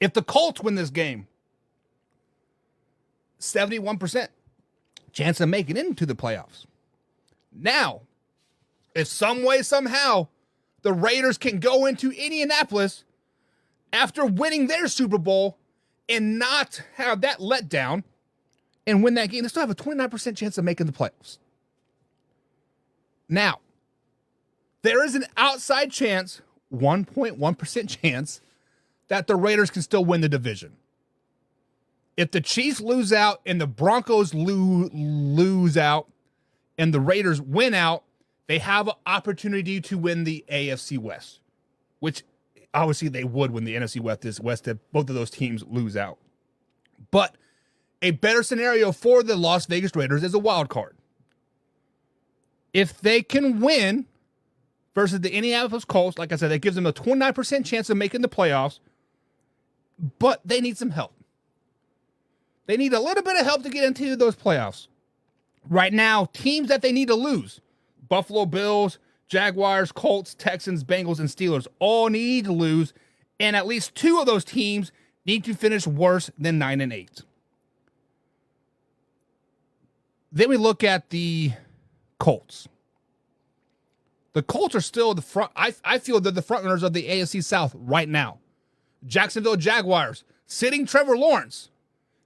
If the Colts win this game, 71% chance of making it into the playoffs. Now, if some way, somehow, the Raiders can go into Indianapolis after winning their Super Bowl and not have that letdown and win that game, they still have a 29% chance of making the playoffs. Now, there is an outside chance, 1.1% chance, that the Raiders can still win the division. If the Chiefs lose out and the Broncos lose out and the Raiders win out, they have an opportunity to win the AFC West, which obviously they would when the NFC West if both of those teams lose out. But a better scenario for the Las Vegas Raiders is a wild card. If they can win versus the Indianapolis Colts, like I said, that gives them a 29% chance of making the playoffs, but they need some help. They need a little bit of help to get into those playoffs. Right now, teams that they need to lose, Buffalo Bills, Jaguars, Colts, Texans, Bengals, and Steelers all need to lose, and at least two of those teams need to finish worse than 9-8. Then we look at the Colts. The Colts are still the front. I feel they're the front runners of the AFC South right now. Jacksonville Jaguars, sitting Trevor Lawrence.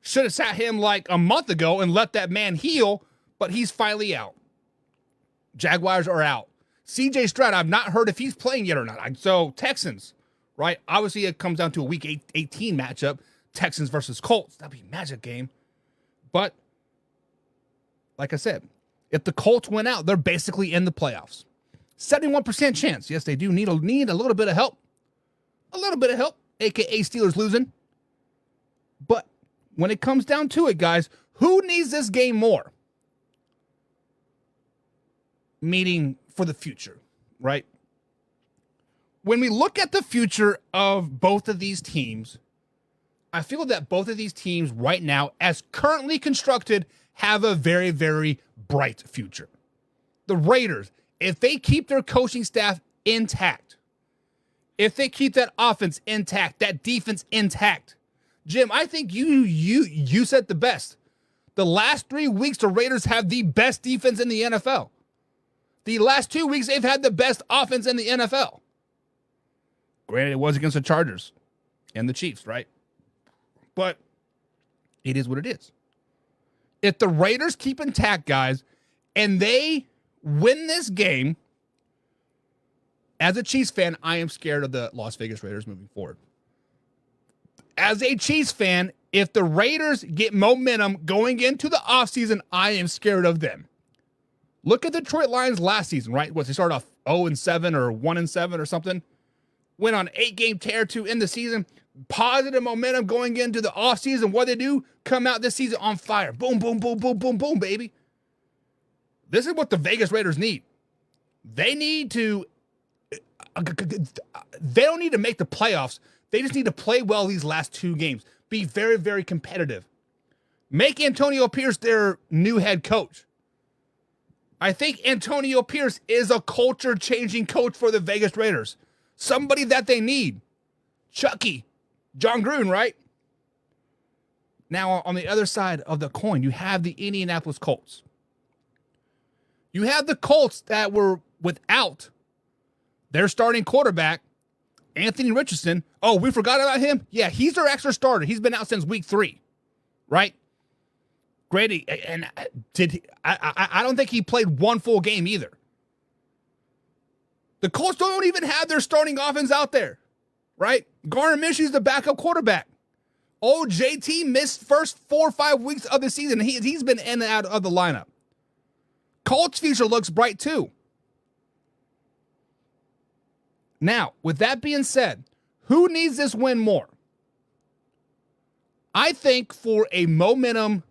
Should have sat him like a month ago and let that man heal, but he's finally out. Jaguars are out. CJ Stroud, I've not heard if he's playing yet or not. So Texans, right? Obviously, it comes down to a week 18 matchup. Texans versus Colts. That'd be a magic game. But, like I said, if the Colts win out, they're basically in the playoffs. 71% chance. Yes, they do need a little bit of help. A little bit of help, a.k.a. Steelers losing. But when it comes down to it, guys, who needs this game more? Meaning for the future, right? When we look at the future of both of these teams, I feel that both of these teams right now, as currently constructed, have a very, very bright future. The Raiders, if they keep their coaching staff intact, if they keep that offense intact, that defense intact, Jim, I think you said the best. The last 3 weeks, the Raiders have the best defense in the NFL. The last 2 weeks, they've had the best offense in the NFL. Granted, it was against the Chargers and the Chiefs, right? But it is what it is. If the Raiders keep intact, guys, and they win this game, as a Chiefs fan, I am scared of the Las Vegas Raiders moving forward. As a Chiefs fan, if the Raiders get momentum going into the offseason, I am scared of them. Look at the Detroit Lions last season, right? They started off 0-7 or 1-7 or something. Went on 8-game tear to end the season. Positive momentum going into the offseason. What they do? Come out this season on fire. Boom, boom, boom, boom, boom, boom, baby. This is what the Vegas Raiders need. They need to... They don't need to make the playoffs. They just need to play well these last 2 games. Be very, very competitive. Make Antonio Pierce their new head coach. I think Antonio Pierce is a culture-changing coach for the Vegas Raiders. Somebody that they need. Chucky. John Gruden, right? Now, on the other side of the coin, you have the Indianapolis Colts. You have the Colts that were without their starting quarterback, Anthony Richardson. Oh, we forgot about him? Yeah, he's their extra starter. He's been out since week 3, right? Grady, and I don't think he played one full game either. The Colts don't even have their starting offense out there, right? Garner Minshew's the backup quarterback. Old JT missed first 4 or 5 weeks of the season. He's been in and out of the lineup. Colts' future looks bright too. Now, with that being said, who needs this win more? I think for a momentum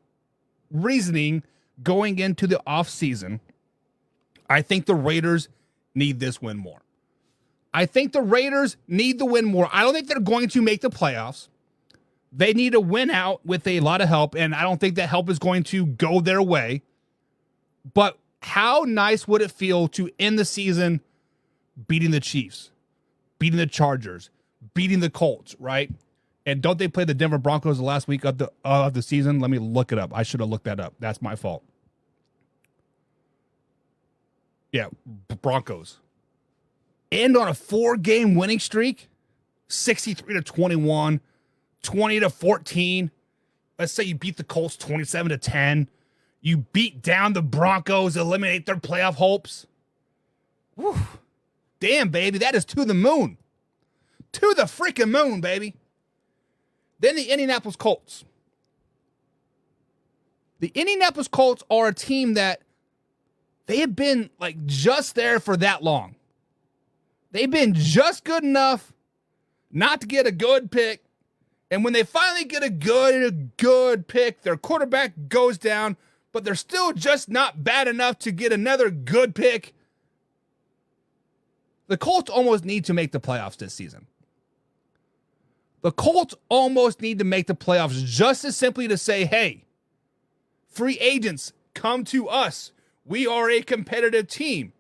reasoning going into the offseason, I think the Raiders need this win more. I think the Raiders need the win more. I don't think they're going to make the playoffs. They need to win out with a lot of help, and I don't think that help is going to go their way. But how nice would it feel to end the season beating the Chiefs, beating the Chargers, beating the Colts, right? And don't they play the Denver Broncos the last week of the season? Let me look it up. I should have looked that up. That's my fault. Yeah, Broncos. End on a 4-game winning streak, 63-21, 20-14. Let's say you beat the Colts 27-10. You beat down the Broncos, eliminate their playoff hopes. Whew. Damn, baby, that is to the moon. To the freaking moon, baby. Then the Indianapolis Colts. The Indianapolis Colts are a team that they have been like just there for that long. They've been just good enough not to get a good pick. And when they finally get a good pick, their quarterback goes down, but they're still just not bad enough to get another good pick. The Colts almost need to make the playoffs this season. The Colts almost need to make the playoffs just as simply to say, hey, free agents, come to us. We are a competitive team.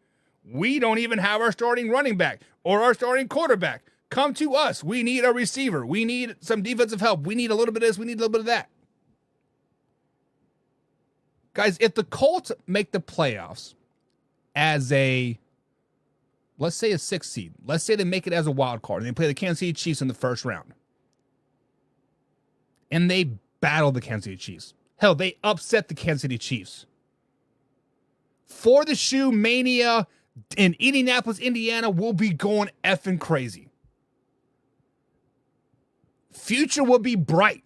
We don't even have our starting running back or our starting quarterback. Come to us. We need a receiver. We need some defensive help. We need a little bit of this. We need a little bit of that. Guys, if the Colts make the playoffs as let's say a 6th seed. Let's say they make it as a wild card and they play the Kansas City Chiefs in the first round. And they battle the Kansas City Chiefs. Hell, they upset the Kansas City Chiefs. For the Shoe Mania in Indianapolis, Indiana will be going effing crazy. Future will be bright